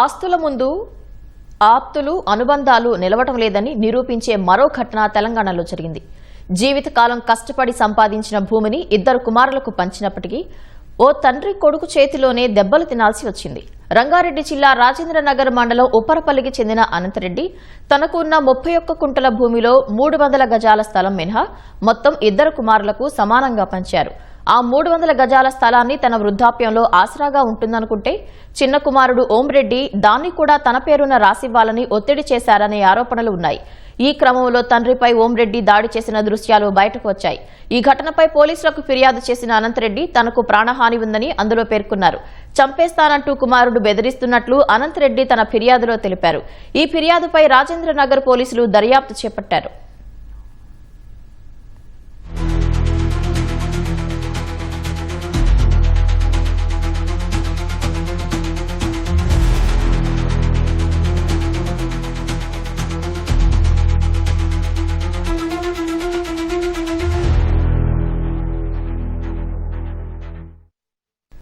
ఆస్తుల ముందు ఆప్తులు అనుబంధాలు నిలవటం లేదని నిరూపించే మరో ఘటన తెలంగాణలో జరిగింది. జీవితకాలం కష్టపడి సంపాదించిన భూమిని ఇద్దరు కుమారులకు పంచినప్పటికీ ఓ తండ్రి కొడుకు చేతిలోనే దెబ్బలు తినాల్సి వచ్చింది. రంగారెడ్డి జిల్లా రాజేంద్రనగర్ మండలం ఉప్పరపల్లికి చెందిన అనంతరెడ్డి తనకు ఉన్న 31 కుంటల భూమిలో 300 గజాల స్థలం మినహా మొత్తం ఇద్దరు కుమారులకు సమానంగా పంచారు. ఆ 300 గజాల స్థలాన్ని తన వృద్ధాప్యంలో ఆసరాగా ఉంటుందనుకుంటే చిన్న కుమారుడు ఓంరెడ్డి దాన్ని కూడా తన పేరున రాసివ్వాలని ఒత్తిడి చేశారనే ఆరోపణలు ఉన్నాయి. ఈ క్రమంలో తండ్రిపై ఓంరెడ్డి దాడి చేసిన దృశ్యాలు బయటకు వచ్చాయి. ఈ ఘటనపై పోలీసులకు ఫిర్యాదు చేసిన అనంతరెడ్డి తనకు ప్రాణహాని ఉందని అందులో పేర్కొన్నారు. చంపేస్తానంటూ కుమారుడు బెదిరిస్తున్నట్లు అనంతరెడ్డి తన ఫిర్యాదులో తెలిపారు. ఈ ఫిర్యాదుపై రాజేంద్రనగర్ పోలీసులు దర్యాప్తు చేపట్టారు.